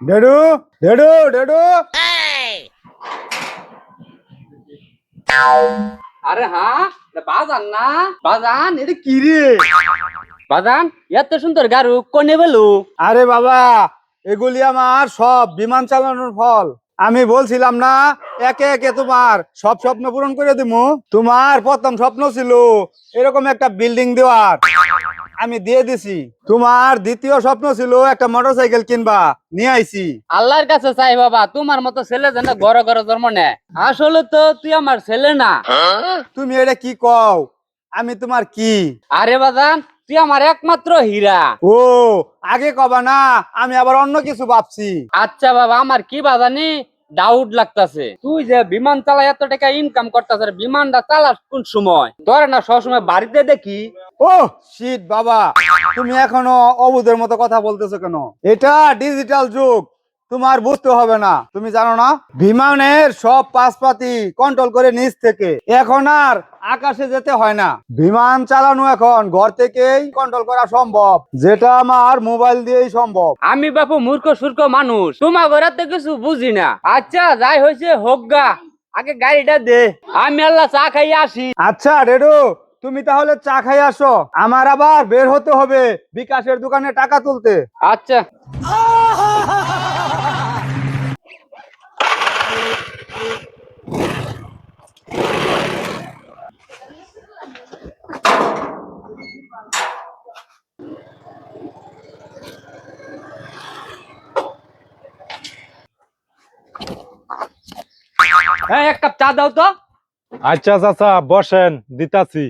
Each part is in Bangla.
ডেডু ডেডু ডেডু। আরে হ্যাঁ, বাজান না বাজান, এটা কি রে বাজান? এত সুন্দর গারু কোনে বেলু? আরে বাবা, এগুলি আমার সব বিমান চালানোর ফল। আমি বলছিলাম না, একে একে তোমার সব স্বপ্ন পূরণ করে দিমু। তোমার প্রথম স্বপ্ন ছিল এরকম একটা বিল্ডিং দেওয়ার, আমি দিয়ে দিছি। তোমার দ্বিতীয় স্বপ্ন ছিল একটা মোটরসাইকেল কিনবা, নিয়ে আইছি। আল্লাহর কাছে চাই বাবা, তোমার মতো ছেলে যেন ঘরে ঘরে জন্ম নেয়। আসলে তো তুই আমার ছেলে না। তুমি এটা কি কও? আমি তোমার কি? আরে বাজান, তুই আমার একমাত্র হীরা। ও, আগে কবা না, আমি আবার অন্য কিছু ভাবছি। আচ্ছা বাবা, আমার কি বাজানি ডাউট লাগতাছে, তুই যে বিমান চালাই এত টাকা ইনকাম করতেছ, বিমানটা চালাস কোন সময়? ধরে না সবসময় বাড়িতে দেখি। ও শিট বাবা, তুমি এখনো অবুঝের মতো কথা বলতেছো কেন? এটা ডিজিটাল যুগ, তোমার বুঝতে হবে না। তুমি জানো না, বিমানের সব পাশপাতি কন্ট্রোল করে নিচ থেকে। এখন আর আকাশে যেতে হয় না, বিমান চালানো এখন ঘর থেকেই কন্ট্রোল করা সম্ভব, যেটা আমার মোবাইল দিয়েই সম্ভব। আমি বাপু মূর্খ সূর্খ মানুষ, তোমার ঘরে তো কিছু বুঝি না। আচ্ছা যাই হয়েছে হোক গা, আগে গাড়িটা দে, আমি আল্লাহ চা খাই আসি। আচ্ছা রেডু, তুমি তাহলে চা খাই আসো, আমার আবার বের হতে হবে বিকাশের দোকানে টাকা তুলতে। আচ্ছা। হ্যাঁ, এক কাপ চা দাও তো। আচ্ছা চাচা বসেন, দিতাছি।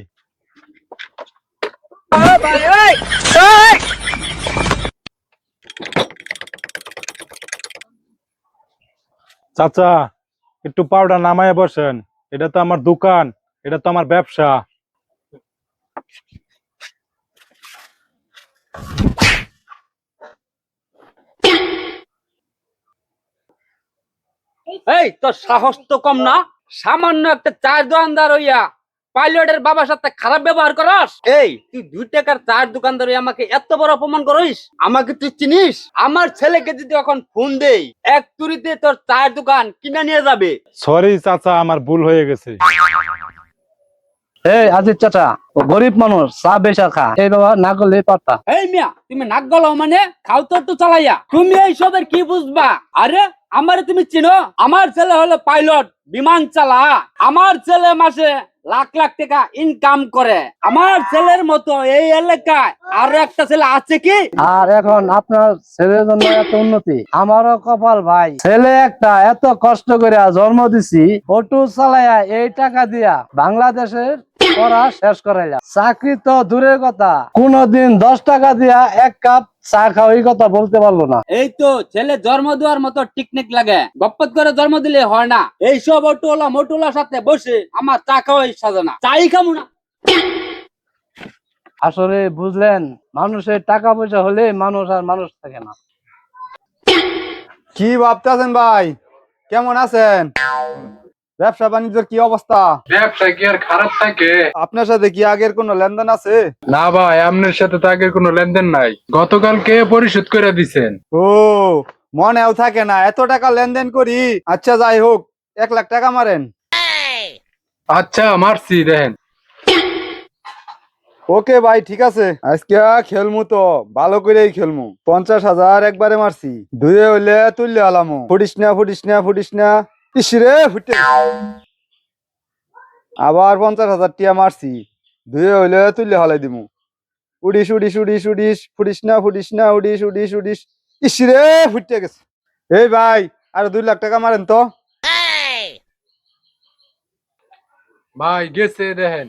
চাচা একটু পাউডার নামায় বসেন, এটা তো আমার দোকান, এটা তো আমার ব্যবসা। এই তোর সাহস তো কম না, সামান্য একটা চায়ের দোকানদার হইয়া পাইলটের বাবার সাথে খারাপ ব্যবহার করস? এই তুই 2 টাকার চায়ের দোকানদার হইয়া আমাকে এত বড় অপমান করিস? আমাকে তুই চিনিস? আমার ছেলেকে যদি এখন ফোন দেই, এক তুরিতে তোর চায়ের দোকান কিনা নিয়ে যাবে। সরি চাচা, আমার ভুল হয়ে গেছে। এই আজিজ চাচা, ও গরিব মানুষ, চা বেচা খা, এই বাবা না করলে পারতা। এই মিয়া, তুমি নাক গলাও মানে? খাও তো একটু চালাইয়া, তুমি এইসবের কি বুঝবা? আরে আমারে তুমি চিনো? আমার ছেলে হলো পাইলট, বিমান চালা। আমার ছেলে মাসে লাখ লাখ টাকা ইনকাম করে। আমার ছেলের মতো এই এলাকায় আর একটা ছেলে আছে কি? আর এখন আপনার ছেলের জন্য এত উন্নতি, আমারও কপাল ভাই, ছেলে একটা এত কষ্ট করে জন্ম দিছি, অটো চালাইয়া এই টাকা দিয়া বাংলাদেশের পড়া শেষ করাইলা। চাকরি তো দূরের কথা, কোনদিন 10 টাকা দিয়া এক কাপ চা খাও এই কথা বলতে পারলো না। এই তো ছেলে জন্ম দেওয়ার মতো টিকনিক লাগে, গপ্পত করে জন্ম দিলে হয় না। এইসব অটোলা মোটোলার সাথে বসে আমার চা খাওয়াই সাজে না, চাই খাবো না। আসলে বুঝলেন, মানুষের টাকা পয়সা হলে মানুষ আর মানুষ থাকে না। কি ভাবতেছেন ভাই? কেমন আছেন? ব্যবসা বাণিজ্যের কি অবস্থা? ব্যবসা কি আর খারাপ থাকে? আপনার সাথে কি আগের কোনো লেনদেন আছে? না ভাই, আপনার সাথে তো আগের কোনো লেনদেন নাই, গতকালকে পরিশোধ করে দিছেন। ও, মনেও থাকে না এত টাকা লেনদেন করি। আচ্ছা যাই হোক, 1 লাখ টাকা মারেন। আচ্ছা মারছি, দেখেন। ওকে ভাই, ঠিক আছে, আজকে খেলমু তো ভালো করেই খেলমু। 50,000 একবারে মারছি, দুয়ে হইলে তুললে আলামু। ফুটিস না ফুটিস না ফুটিস না, ইসরে ফুটে। আবার 50,000 টিয়া মারছি, দুয়ে হইলে তুললে হলাই দিমু। উড়িস উড়িস উড়িস উড়িস, ফুটিস না ফুটিস না, উড়িস উড়িস উড়িস, ইসরে ফুটে গেছে। এই ভাই, আর 2 লাখ টাকা মারেন তো। ভাই গেছে, দেখেন।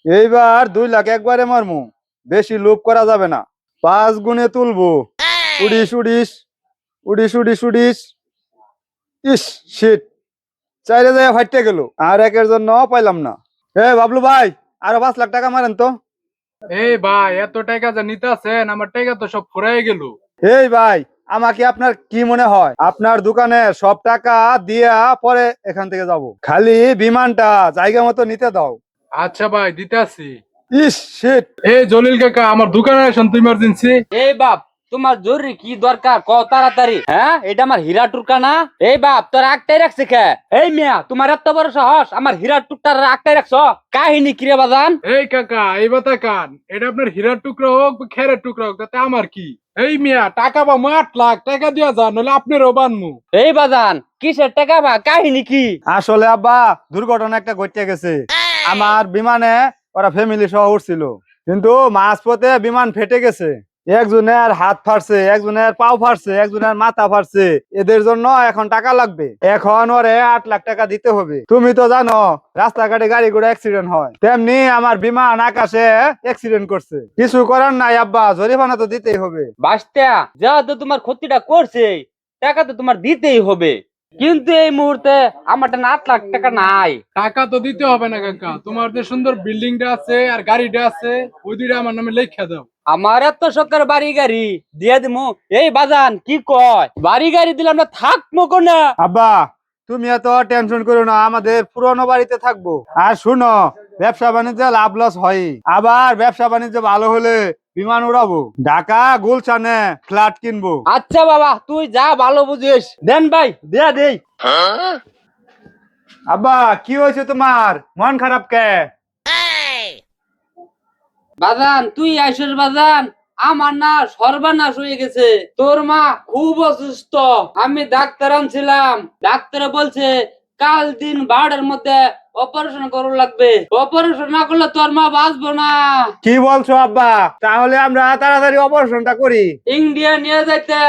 এইবার 2 লাখ একবারে মারমু, বেশি লোভ করা যাবে না। 5 গুণে তুলবো। উড়িস উড়িস উড়িস উড়িস উড়িস, ইস শিট, 4 জায়গায় ফাইটে গেল, আর একের জন্য পাইলাম না। বাবলু ভাই, আরো 5 লাখ টাকা মারেন তো। এই ভাই, এত টাকা যা নিতেছেন, আমার টাকা তো সব ফুরাই গেল। এই ভাই, আমাকে আপনার কি মনে হয় আপনার দোকানে সব টাকা দিয়া পরে এখান থেকে যাব? খালি বিমানটা জায়গা মতো নিতে দাও। আচ্ছা ভাই, দিতেছি। ইস শিট। এই জলিল কাকা, আমার দোকানে আসেন তো ইমার্জেন্সি। এই বাপ, তোমার জরুরি কি দরকার ক তাড়াতাড়ি। হ্যাঁ, এটা আমার হীরা টুকরা না? এই বাপ, তোর একটাই রাখছে খে? এই মিয়া, তোমার এত বড় সাহস আমার হীরা টুকটার একটাই রাখছো? কাহিনী কিরে বাজান? এই কাকা, এই বাতা কান, এটা আপনার হীরার টুকরা হোক বা খেরের টুকরা হোক, তাতে আমার কি? এই মিয়া, টাকা বা 8 লাখ টাকা দিয়া যান, নইলে আপনারও বানমু। এই বাজান, কিসের টাকা বা কাহিনী কি? আসলে আব্বা দুর্ঘটনা একটা ঘটে গেছে। আমার বিমানে ওরা ফ্যামিলি সহ উঠছিল, কিন্তু মাঝপথে বিমান ফেটে গেছে। একজনের হাত ফাটছে, একজনের পাও ফাটছে, একজনের মাথা ফাটছে। এদের জন্য এখন টাকা লাগবে। এখন ওরে 8 লাখ টাকা দিতে হবে। তুমি তো জানো রাস্তাঘাটে গাড়ি ঘোড়া অ্যাক্সিডেন্ট হয়, তেমনি আমার বিমান আকাশে অ্যাক্সিডেন্ট করছে। কিছু করার নাই আব্বা, জরিমানা তো দিতেই হবে। বাস্তা, যেহেতু তোমার ক্ষতিটা করছে, টাকা তো তোমার দিতেই হবে। কিন্তু এই মুহূর্তে আমার 8 লাখ টাকা নাই। টাকা তো দিতে হবে না কাকা, তোমার যে সুন্দর বিল্ডিংটা আছে আর গাড়িটা আছে, ওই দুইটা আমার নামে লেখা দাও। আমার এত শখের বাড়ি গাড়ি দিয়ে দিমু? এই বাজান কি কয়, বাড়ি গাড়ি দিলে আমরা থাকবো কোনা? আব্বা তুমি এত টেনশন করো না, আমাদের পুরনো বাড়িতে থাকবো। আর শুনো, ব্যবসা বাণিজ্য লাভ লস হয়, আবার ব্যবসা বাণিজ্য ভালো হলে বিমান উড়াবো, ঢাকা গুলশানে ফ্ল্যাট কিনবো। আচ্ছা বাবা, তুই যা ভালো বুঝিস। দেন ভাই, দেয়া দেই। আব্বা কি হয়েছে তোমার, মন খারাপ কে? বাজান তুই আইসস বাজান, আমার না সর্বনাশ হয়ে গেছে। তোর মা খুব অসুস্থ, আমি ডাক্তার আনছিলাম, ডাক্তারে বলছে কাল দিন 12টার মধ্যে অপারেশন করা লাগবে। অপারেশন না করলে তোর মা বাঁচবো না। কি বলছো আব্বা? তাহলে আমরা তাড়াতাড়ি অপারেশনটা করি। ইন্ডিয়া নিয়ে যাইতে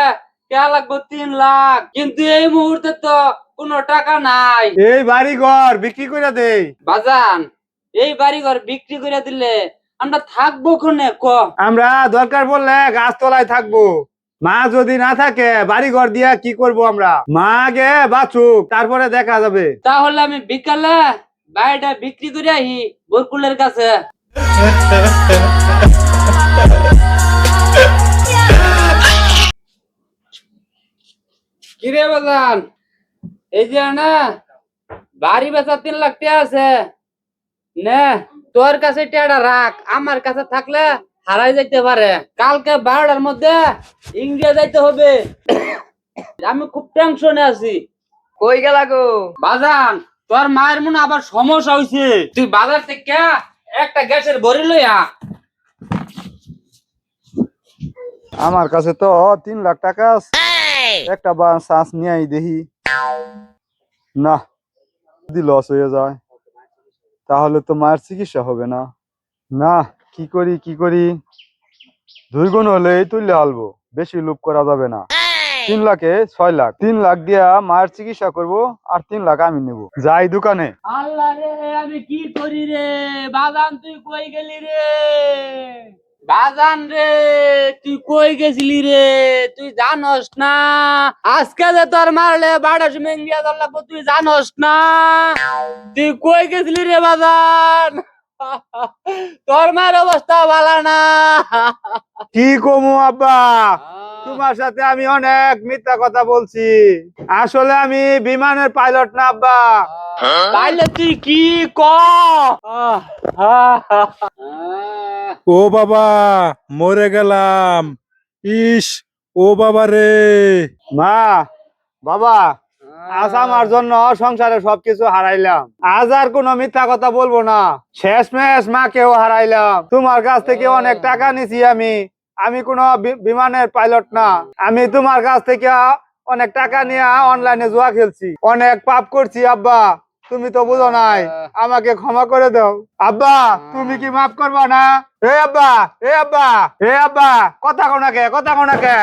কে লাগবে 3 লাখ, কিন্তু এই মুহূর্তে তো কোনো টাকা নাই। এই বাড়ি ঘর বিক্রি করে দেই। বাজান, এই বাড়ি ঘর বিক্রি করে দিলে আমরা থাকবো কোনে ক? আমরা দরকার পড়লে গাছতলায় থাকবো। মা যদি না থাকে বাড়ি ঘর দিয়া কি করব আমরা? মা আগে বাঁচুক, তারপরে দেখা যাবে। তাহলে আমি বিকালে বাড়িটা বিক্রি করে আহি বরকুলের কাছে। কিরে বাজান, এই যে না বাড়ি বেচা 3 লাখ টাকা আছে, নে তোর কাছে টাকা রাখ, আমার কাছে থাকলে হারাই যাইতে পারে। কালকে 12টার মধ্যে ইন্ডিয়া যাইতে হবে। আমি খুব টেনশনে আছি। কই গেলা গো? বাজান, তোর মায়ের মনে আবার সমস্যা হয়েছে, তুই বাজার থেকে একটা গ্যাসের ভরি লইয়া। আমার কাছে তো 3 লাখ টাকা আছে। একটা শ্বাস নিয়ে দেখি, না যদি লস হয়ে যায় তাহলে তো মায়ের চিকিৎসা হবে না। না, কি করি কি করি, 2 গুণ হলেই তুললে আলবো, বেশি লোভ করা যাবে না। 3 লাখে 6 লাখ, 3 লাখ দিয়া মায়ের চিকিৎসা করব, আর 3 লাখ আমি নেব। যাই দোকানে। আল্লাহ রে, আমি কি করি রে? বাজান তুই কই গেলি রে? বাজান রে, তুই কই গেছিলি রে? তুই জানস না আজকে যে তোর মারলে 12টার সময় ইন্ডিয়া দল লাগবো, তুই জানস না? তুই কই গেছিলি রে বাজান? তোর মার অবস্থা ভালো না। কি কমু আব্বা, তোমার সাথে আমি অনেক মিথ্যা কথা বলছি। আসলে আমি বিমানের পাইলট না আব্বা। তাইলে তুই কি ক? ও বাবা, মরে গেলাম। ইস, ও বাবা রে। মা, বাবা, আজ আমার জন্য সংসারে সবকিছু হারাইলাম। আজ আর কোনো মিথ্যা কথা বলবো না। শেষমেশ মাকেও হারাইলাম। তোমার কাছ থেকে অনেক টাকা নিছি আমি। আমি কোনো বিমানের পাইলট না। আমি তোমার কাছ থেকে অনেক টাকা নিয়ে অনলাইনে জুয়া খেলছি, অনেক পাপ করছি আব্বা। তুমি তো বুঝো নাই, আমাকে ক্ষমা করে দাও আব্বা। তুমি কি মাফ করবা না? এ আব্বা, এ আব্বা, এ আব্বা, কথা কোনাকে, কথা কোনাকে।